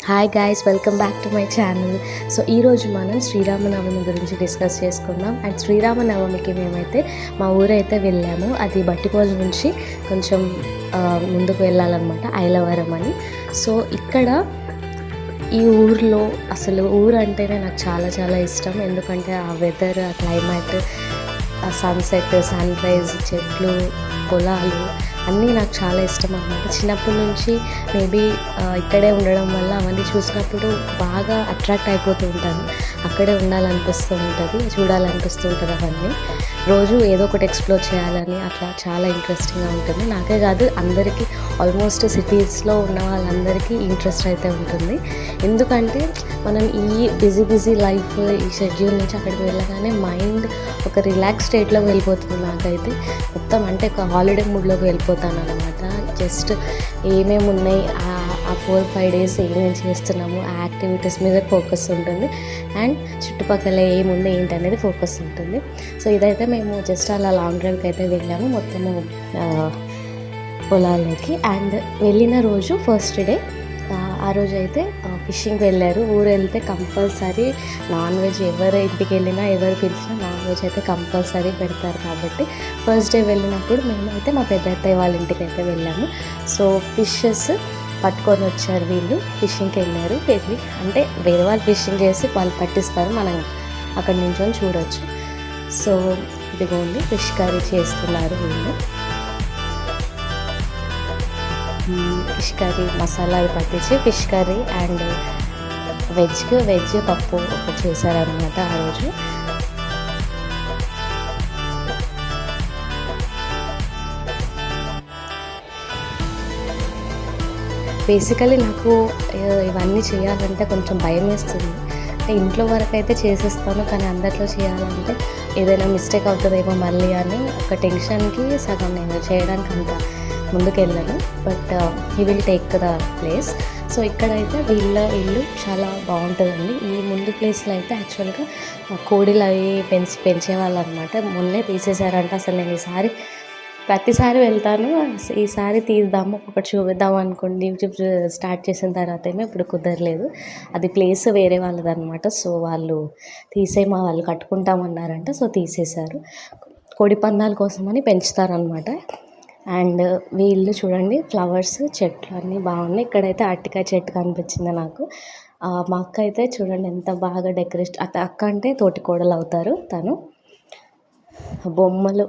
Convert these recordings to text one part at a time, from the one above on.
Hi guys, welcome back to my channel. So ఈరోజు మనం శ్రీరామనవమి గురించి డిస్కస్ చేసుకుందాం. అండ్ శ్రీరామనవమికి మేమైతే మా ఊరైతే వెళ్ళాము. అది బట్టిపోలు నుంచి కొంచెం ముందుకు వెళ్ళాలన్నమాట, ఐలవరం అని. సో ఇక్కడ ఈ ఊర్లో అసలు ఊరు అంటేనే నాకు చాలా చాలా ఇష్టం. ఎందుకంటే ఆ వెదర్, ఆ క్లైమేట్, ఆ సన్సెట్, సన్ రైజ్, చెట్లు, పొలాలు అన్నీ నాకు చాలా ఇష్టం అన్నమాట. చిన్నప్పటి నుంచి మేబీ ఇక్కడే ఉండడం వల్ల అవన్నీ చూసినప్పుడు బాగా అట్రాక్ట్ అయిపోతూ ఉంటాను. అక్కడే ఉండాలనిపిస్తూ ఉంటుంది, చూడాలనిపిస్తూ ఉంటుంది. అవన్నీ రోజు ఏదో ఒకటి ఎక్స్ప్లోర్ చేయాలని అట్లా చాలా ఇంట్రెస్టింగ్గా ఉంటుంది. నాకే కాదు, అందరికీ, ఆల్మోస్ట్ సిటీస్లో ఉన్న వాళ్ళందరికీ ఇంట్రెస్ట్ అయితే ఉంటుంది. ఎందుకంటే మనం ఈ బిజీ లైఫ్, ఈ షెడ్యూల్ నుంచి అక్కడికి వెళ్ళగానే మైండ్ ఒక రిలాక్స్ స్టేట్లోకి వెళ్ళిపోతుంది. నాకైతే మొత్తం అంటే ఒక హాలిడే మూడ్లోకి వెళ్ళిపోతాను అనమాట. జస్ట్ ఏమేమి ఉన్నాయి, ఆ 4-5 days ఏమేమి చేస్తున్నాము, ఆ యాక్టివిటీస్ మీద ఫోకస్ ఉంటుంది. అండ్ చుట్టుపక్కల ఏముంది ఏంటి అనేది ఫోకస్ ఉంటుంది. సో ఇదైతే మేము జస్ట్ అలా లాంగ్ డ్రైవ్కి అయితే వెళ్ళాము, మొత్తము పొలాల్లోకి. అండ్ వెళ్ళిన రోజు ఫస్ట్ డే, ఆ రోజు అయితే ఫిషింగ్కి వెళ్ళారు. ఊరు వెళ్తే కంపల్సరీ నాన్ వెజ్, ఎవరు ఇంటికి వెళ్ళినా ఎవరు పిలిచినా నాన్ వెజ్ అయితే కంపల్సరీ పెడతారు. కాబట్టి ఫస్ట్ డే వెళ్ళినప్పుడు మేమైతే మా పెద్ద అత్తయ్య వాళ్ళ ఇంటికి అయితే వెళ్ళాము. సో ఫిషెస్ పట్టుకొని వచ్చారు వీళ్ళు, ఫిషింగ్కి వెళ్ళారు. వెళ్ళి అంటే వేరే వాళ్ళు ఫిషింగ్ చేసి వాళ్ళు పట్టిస్తారు, మనం అక్కడి నుంచి చూడవచ్చు. సో ఇదిగోండి, ఫిష్ కర్రీ చేస్తున్నారు వీళ్ళు. ఫిష్ కర్రీ మసాలాలు పట్టించి ఫిష్ కర్రీ అండ్ వెజ్ పప్పు ఒకటి చేశారనమాట ఆ రోజు. బేసికలీ నాకు ఇవన్నీ చేయాలంటే కొంచెం భయం వేస్తుంది. అంటే ఇంట్లో వరకు అయితే చేసేస్తాను, కానీ అందరిలో చేయాలంటే ఏదైనా మిస్టేక్ అవుతుందేమో మళ్ళీ అని ఒక టెన్షన్కి సగం నేను చేయడానికి అంత ముందుకు వెళ్ళాను. But he will take the place. So ఇక్కడైతే వీళ్ళ ఇల్లు చాలా బాగుంటుందండి. ఈ ముందు ప్లేస్లో అయితే యాక్చువల్గా కోడిలు అవి పెంచేవాళ్ళు అనమాట. మొన్నే తీసేశారంట. అసలు నేను ప్రతిసారి వెళ్తాను, ఈసారి తీద్దాము, ఒకటి చూపిద్దాం అనుకోండి యూట్యూబ్ స్టార్ట్ చేసిన తర్వాత ఏమో ఇప్పుడు కుదరలేదు. అది ప్లేస్ వేరే వాళ్ళది అనమాట. సో వాళ్ళు మా వాళ్ళు కట్టుకుంటామన్నారంట. సో తీసేశారు. కోడి పందాల కోసమని పెంచుతారనమాట. అండ్ వీళ్ళు చూడండి, ఫ్లవర్స్, చెట్లు అన్నీ బాగున్నాయి. ఇక్కడైతే అరటికాయ చెట్టు కనిపించింది నాకు. మా అక్క అయితే చూడండి ఎంత బాగా డెకరేట్, అక్క అంటే తోటి కోడలు అవుతారు తను. బొమ్మలు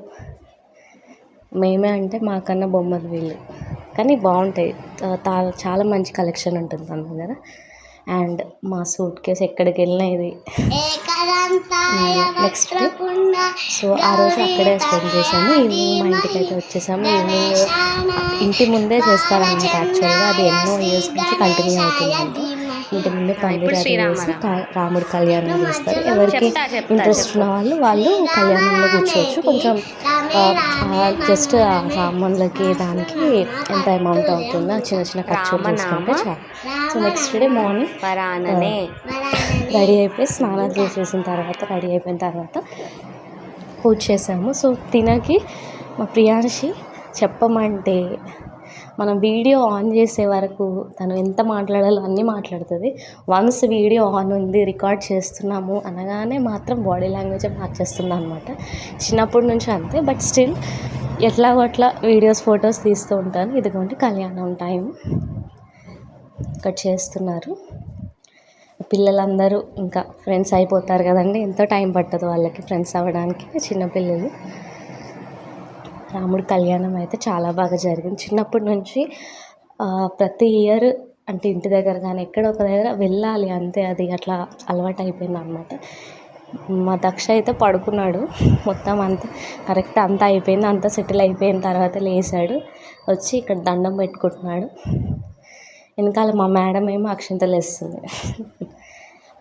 మేమే అంటే మాకన్నా బొమ్మలు వీళ్ళు, కానీ బాగుంటాయి. చాలా మంచి కలెక్షన్ ఉంటుంది తన దగ్గర. అండ్ మా సూట్ కేసు ఎక్కడికి వెళ్ళినా ఇది. నెక్స్ట్ డే, సో ఆ రోజు అక్కడే స్పెండ్ చేసాము. ఈవినింగ్ మా ఇంటికి అయితే వచ్చేసాము. ఈవినింగ్ ఇంటి ముందే చేస్తారన్నమాట. యాక్చువల్గా అది ఎన్నో ఇయర్స్ నుంచి కంటిన్యూ అవుతుందంట. ఇంటి ముందే పందిరి వేసి రాముడి కళ్యాణం చేస్తారు. ఎవరికి ఇంట్రెస్ట్ ఉన్న వాళ్ళు కళ్యాణంలో కూర్చోవచ్చు. కొంచెం జస్ట్ ఆ సామాన్లకి దానికి ఎంత అమౌంట్ అవుతుందో చిన్న చిన్న ఖర్చులు చేసుకుంటే చాలు. So next day morning ready అయిపోయి స్నానాలు చేసేసిన తర్వాత, రెడీ అయిపోయిన తర్వాత పూజ చేసాము. సో తినకి మా ప్రియాంశి చెప్పమంటే మనం వీడియో ఆన్ చేసే వరకు తను ఎంత మాట్లాడాలో అన్నీ మాట్లాడుతుంది. వన్స్ వీడియో ఆన్ ఉంది, రికార్డ్ చేస్తున్నాము అనగానే మాత్రం బాడీ లాంగ్వేజ్ మార్చేస్తుంది అనమాట. చిన్నప్పటి నుంచి అంతే. బట్ స్టిల్ ఎట్లాగో అట్లా వీడియోస్, ఫొటోస్ తీస్తూ ఉంటాను. ఇదిగోండి కళ్యాణం టైం ఇక్కడ చేస్తున్నారు. పిల్లలందరూ ఇంకా ఫ్రెండ్స్ అయిపోతారు కదండి, ఎంతో టైం పట్టదు వాళ్ళకి ఫ్రెండ్స్ అవ్వడానికి. చిన్నపిల్లలు. రాముడి కళ్యాణం అయితే చాలా బాగా జరిగింది. చిన్నప్పటి నుంచి ప్రతి ఇయర్ అంటే ఇంటి దగ్గర కానీ ఎక్కడ ఒక దగ్గర వెళ్ళాలి అంతే, అది అట్లా అలవాటు అయిపోయింది అనమాట. మా దక్ష అయితే పడుకున్నాడు. మొత్తం అంతా కరెక్ట్ అంతా అయిపోయింది, అంతా సెటిల్ అయిపోయిన తర్వాత లేచాడు, వచ్చి ఇక్కడ దండం పెట్టుకుంటున్నాడు. వెనకాల మా మేడం ఏమో అక్షింతలు వేస్తుంది.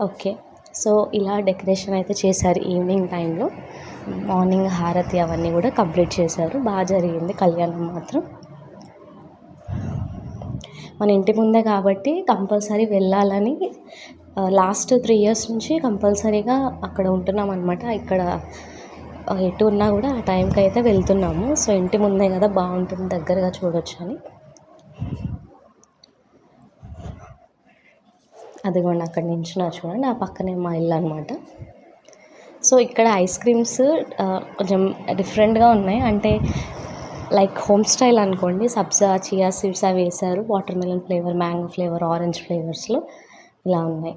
ఓకే, సో ఇలా డెకరేషన్ అయితే చేశారు ఈవినింగ్ టైంలో. మార్నింగ్ హారతి అవన్నీ కూడా కంప్లీట్ చేశారు. బాగా జరిగింది కళ్యాణం మాత్రం. మన ఇంటి ముందే కాబట్టి కంపల్సరీ వెళ్ళాలని లాస్ట్ 3 years నుంచి కంపల్సరీగా అక్కడ ఉంటున్నాం అనమాట. ఇక్కడ ఎటు ఉన్నా కూడా ఆ టైంకి అయితే వెళ్తున్నాము. సో ఇంటి ముందే కదా, బాగుంటుంది, దగ్గరగా చూడొచ్చు అని. అదిగోండి అక్కడ నించున్నా చూడండి, ఆ పక్కనే మా ఇల్లు అనమాట. సో ఇక్కడ ఐస్ క్రీమ్స్ కొంచెం డిఫరెంట్గా ఉన్నాయి, అంటే లైక్ హోమ్ స్టైల్ అనుకోండి. సబ్జా, చియా సీడ్స్ అవి వేసారు, watermelon flavour, mango flavour, orange ఫ్లేవర్స్లో ఇలా ఉన్నాయి.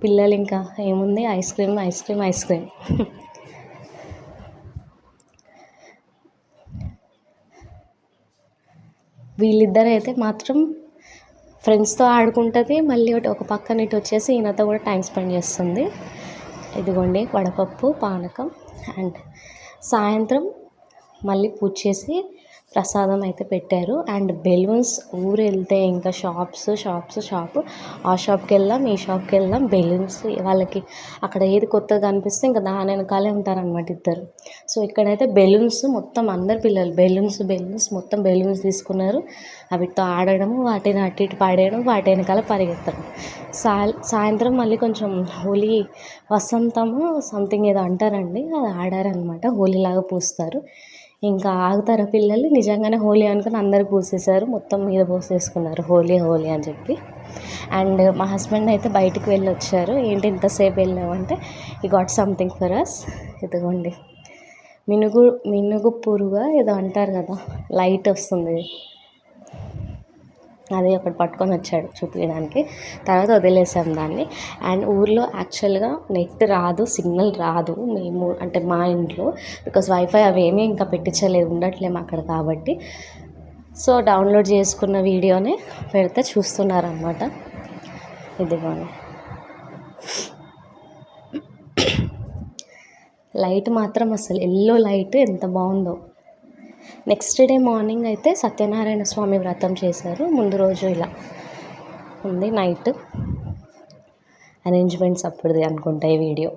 పిల్లలు ఇంకా ఏముంది, ice cream ice cream ice cream. వీళ్ళిద్దరు అయితే మాత్రం ఫ్రెండ్స్తో ఆడుకుంటుంది, మళ్ళీ ఒక పక్కన ఇటు వచ్చేసి ఈయనతో కూడా టైం స్పెండ్ చేస్తుంది. ఇదిగోండి వడపప్పు, పానకం. అండ్ సాయంత్రం మళ్ళీ పూజ చేసి ప్రసాదం అయితే పెట్టారు. అండ్ బెలూన్స్ ఊరు వెళ్తే ఇంకా షాప్స్ ఆ షాప్కి వెళ్దాం, ఈ షాప్కి వెళ్దాం, బెలూన్స్ వాళ్ళకి అక్కడ ఏది కొత్తగా అనిపిస్తే ఇంకా దాని వెనకాలే ఉంటారనమాట ఇద్దరు. సో ఇక్కడైతే బెలూన్స్ మొత్తం అందరు పిల్లలు బెలూన్స్ మొత్తం బెలూన్స్ తీసుకున్నారు. వీటితో ఆడడము, వాటిని అటు ఇటు పాడేయడం, వాటి వెనకాల పరిగెత్తడం. సాయంత్రం మళ్ళీ కొంచెం హోలీ వసంతము సంథింగ్ ఏదో అంటారండి, అది ఆడారనమాట. హోలీలాగా పూస్తారు. ఇంకా ఆగుతారా పిల్లలు, నిజంగానే హోలీ అనుకుని అందరు పూసేశారు, మొత్తం మీద పోసేసుకున్నారు హోలీ అని చెప్పి. అండ్ మా హస్బెండ్ అయితే బయటికి వెళ్ళి వచ్చారు. ఏంటి ఇంతసేపు వెళ్ళామంటే, ఈ గాట్ సంథింగ్ ఫర్ అస్. ఇదిగోండి మినుగు పురుగా ఏదో అంటారు కదా, లైట్ వస్తుంది, అది ఒకటి పట్టుకొని వచ్చాడు చూపించడానికి. తర్వాత వదిలేసాం దాన్ని. అండ్ ఊర్లో యాక్చువల్గా నెట్ రాదు, సిగ్నల్ రాదు, మేము అంటే మా ఇంట్లో, బికాస్ వైఫై అవేమీ ఇంకా పెట్టించలేదు, ఉండట్లేము అక్కడ కాబట్టి. సో డౌన్లోడ్ చేసుకున్న వీడియోనే పెడితే చూస్తున్నారనమాట. ఇదిగోండి లైట్ మాత్రం అసలు ఎల్లో లైట్ ఎంత బాగుందో. నెక్స్ట్ డే మార్నింగ్ అయితే సత్యనారాయణ స్వామి వ్రతం చేశారు. ముందు రోజు ఇలా ఉంది, నైట్ అరేంజ్మెంట్స్ అప్పుడుది అనుకుంటా ఈ వీడియో.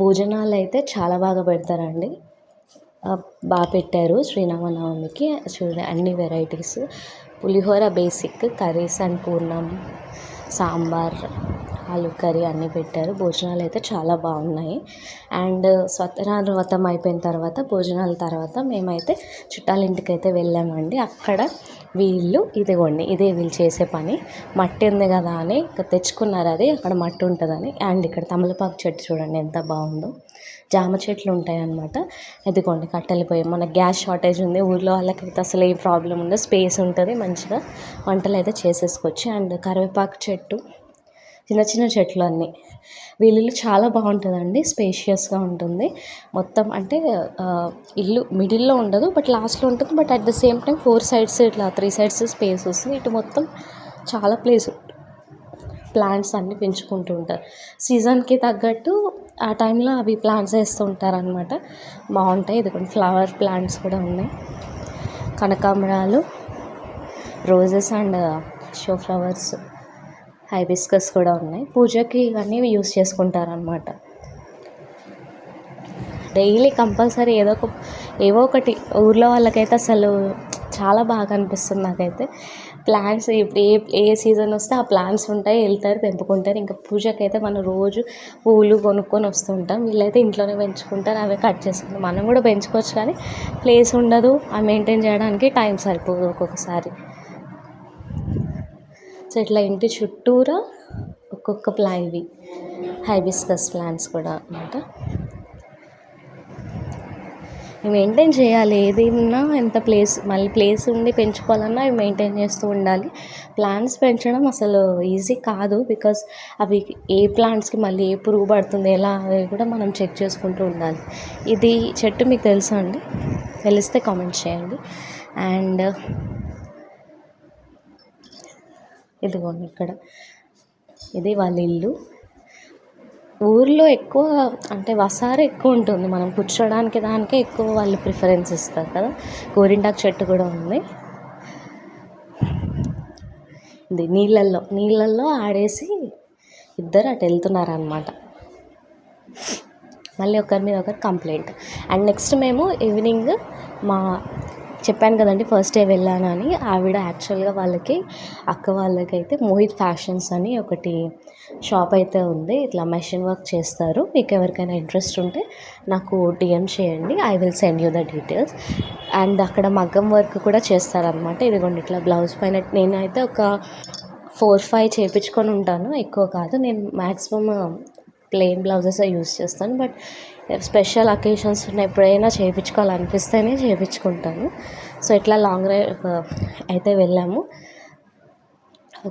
భోజనాలు అయితే చాలా బాగా పెడతారండి, బాగా పెట్టారు శ్రీరామనవమికి. చూడండి అన్ని varieties, pulihora basic, curries and పూర్ణం, సాంబార్, ఆలు కర్రీ అన్నీ పెట్టారు. భోజనాలు అయితే చాలా బాగున్నాయి. అండ్ సత్యనారాయణ వ్రతం అయిపోయిన తర్వాత భోజనాల తర్వాత మేమైతే చుట్టాల ఇంటికి అయితే వెళ్ళామండి. అక్కడ ఇదిగోండి ఇదే వీళ్ళు చేసే పని, మట్టి ఉంది కదా అని తెచ్చుకున్నారు, అది అక్కడ మట్టి ఉంటుందని. అండ్ ఇక్కడ తమలపాకు చెట్టు చూడండి ఎంత బాగుందో, జామ చెట్లు ఉంటాయి అన్నమాట. ఇదిగోండి కట్టెలు పొయ్యి, మన గ్యాస్ షార్టేజ్ ఉంది ఊర్లో, వాళ్ళకైతే అసలు ఏం ప్రాబ్లం ఉండదు, స్పేస్ ఉంటుంది, మంచిగా వంటలు అయితే చేసేసుకోవచ్చు. అండ్ కరివేపాకు చెట్టు, చిన్న చెట్లు అన్నీ. వీళ్ళు చాలా బాగుంటుందండి, స్పేషియస్గా ఉంటుంది మొత్తం. అంటే ఇల్లు మిడిల్లో ఉండదు, బట్ లాస్ట్లో ఉంటుంది, but at the same time 4 sides ఇట్లా 3 sides స్పేస్ వస్తుంది. ఇటు మొత్తం చాలా ప్లేస్, ప్లాంట్స్ అన్నీ పెంచుకుంటూ ఉంటారు. సీజన్కి తగ్గట్టు ఆ టైంలో అవి ప్లాంట్స్ వేస్తూ ఉంటారనమాట, బాగుంటాయి. ఇది ఫ్లవర్ ప్లాంట్స్ కూడా ఉన్నాయి, కనకాంబరాలు, roses and show flowers, hibiscus కూడా ఉన్నాయి. పూజకి ఇవన్నీ యూస్ చేసుకుంటారనమాట. డైలీ కంపల్సరీ ఏవో ఒకటి, ఊర్లో వాళ్ళకైతే అసలు చాలా బాగా అనిపిస్తుంది నాకైతే. ప్లాంట్స్ ఇప్పుడు ఏ సీజన్ వస్తే ఆ ప్లాంట్స్ ఉంటాయి, వెళ్తారు తెంపుకుంటారు. ఇంకా పూజకి అయితే మనం రోజు పూలు కొనుక్కొని వస్తూ ఉంటాం, వీళ్ళైతే ఇంట్లోనే పెంచుకుంటారు, అవే కట్ చేసుకుంటాం. మనం కూడా పెంచుకోవచ్చు కానీ ప్లేస్ ఉండదు, అవి మెయింటైన్ చేయడానికి టైం సరిపోదు ఒక్కొక్కసారి. సో ఇట్లా ఇంటి చుట్టూరా ఒక్కొక్క ఇవి హైబిస్కస్ ప్లాంట్స్ కూడా అన్నమాట. మెయింటైన్ చేయాలి, ఏది ఉన్నా ఎంత మళ్ళీ ప్లేస్ ఉండి పెంచుకోవాలన్నా అవి మెయింటైన్ చేస్తూ ఉండాలి. ప్లాంట్స్ పెంచడం అసలు ఈజీ కాదు, బికాస్ అవి ఏ ప్లాంట్స్కి మళ్ళీ ఏ పురుగు పడుతుంది ఎలా అవి కూడా మనం చెక్ చేసుకుంటూ ఉండాలి. ఇది చెట్టు మీకు తెలుసా అండి? తెలిస్తే కామెంట్ చేయండి. అండ్ ఇదిగోండి ఇక్కడ ఇది వాళ్ళ ఇల్లు. ఊర్లో ఎక్కువ అంటే వసారు ఎక్కువ ఉంటుంది, మనం కూర్చోడానికి దానికే ఎక్కువ వాళ్ళు ప్రిఫరెన్స్ ఇస్తారు కదా. గోరింటాకు చెట్టు కూడా ఉంది. ఇది నీళ్ళల్లో ఆడేసి ఇద్దరు అటు వెళ్తున్నారనమాట. మళ్ళీ ఒకరి మీద ఒకరు కంప్లైంట్. అండ్ నెక్స్ట్ మేము ఈవినింగ్ మా చెప్పాను కదండి ఫస్ట్ డే వెళ్ళాను అని. ఆవిడ యాక్చువల్గా అక్క వాళ్ళకైతే మోహిత్ ఫ్యాషన్స్ అని ఒకటి షాప్ అయితే ఉంది. ఇట్లా మెషిన్ వర్క్ చేస్తారు. మీకు ఎవరికైనా ఇంట్రెస్ట్ ఉంటే నాకు డిఎం చేయండి, I will send you the details. And అక్కడ మగ్గం వర్క్ కూడా చేస్తారనమాట. ఇదిగోండి ఇట్లా బ్లౌజ్ పైన నేనైతే ఒక 4-5 చేయించుకొని ఉంటాను, ఎక్కువ కాదు. నేను మ్యాక్సిమమ్ ప్లెయిన్ బ్లౌజెస్ యూస్ చేస్తాను, బట్ స్పెషల్ అకేషన్స్ ఉన్న ఎప్పుడైనా చేయించుకోవాలనిపిస్తేనే చేయించుకుంటాను. సో ఇట్లా లాంగ్ డ్రైవ్ అయితే వెళ్ళాము.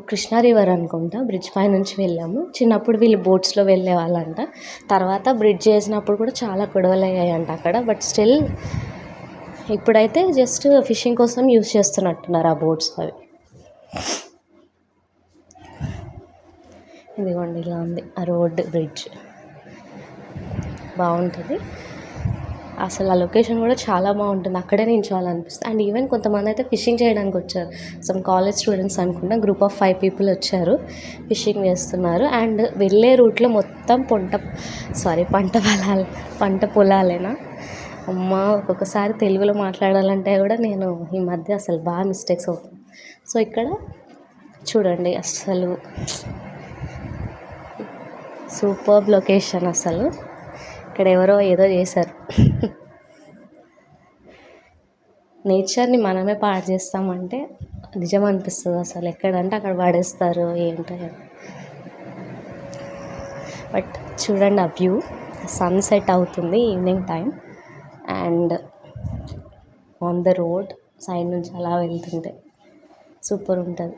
కృష్ణా రివర్ అనుకుంటా, బ్రిడ్జ్ పై నుంచి వెళ్ళాము. చిన్నప్పుడు వీళ్ళు బోట్స్లో వెళ్ళే వాళ్ళంట. తర్వాత బ్రిడ్జ్ చేసినప్పుడు కూడా చాలా గొడవలు అయ్యాయంట అక్కడ. బట్ స్టిల్ ఇప్పుడైతే జస్ట్ ఫిషింగ్ కోసం యూస్ చేస్తున్నట్టున్నారు ఆ బోట్స్ అవి. ఇదిగోండి ఇలా ఉంది ఆ రోడ్ బ్రిడ్జ్, బాగుంటుంది అసలు. ఆ లొకేషన్ కూడా చాలా బాగుంటుంది, అక్కడే నించోవాలనిపిస్తుంది. అండ్ ఈవెన్ కొంతమంది అయితే ఫిషింగ్ చేయడానికి వచ్చారు. సమ్ కాలేజ్ స్టూడెంట్స్ అనుకుంటా, గ్రూప్ ఆఫ్ 5 people వచ్చారు, ఫిషింగ్ చేస్తున్నారు. అండ్ వెళ్ళే రూట్లో మొత్తం పంట పొలాలేనా అమ్మ. ఒక్కొక్కసారి తెలుగులో మాట్లాడాలంటే కూడా నేను ఈ మధ్య అసలు బాగా మిస్టేక్స్ అవుతుంది. సో ఇక్కడ చూడండి అసలు సూపర్బ్ లొకేషన్ అసలు. ఇక్కడ ఎవరో ఏదో చేశారు. నేచర్ని మనమే పాడు చేస్తామంటే నిజం అనిపిస్తుంది అసలు. ఎక్కడంటే అక్కడ పడేస్తారు ఏంటో. బట్ చూడండి ఆ వ్యూ, సన్సెట్ అవుతుంది evening time. And on the road side నుంచి అలా వెళ్తుంటే సూపర్ ఉంటుంది.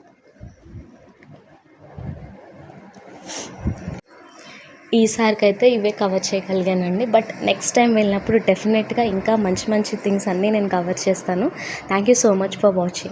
ఈసారికి అయితే ఇవే కవర్ చేయగలిగానండి. బట్ నెక్స్ట్ టైం వెళ్ళినప్పుడు డెఫినెట్గా ఇంకా మంచి మంచి థింగ్స్ అన్నీ నేను కవర్ చేస్తాను. Thank you so much for watching.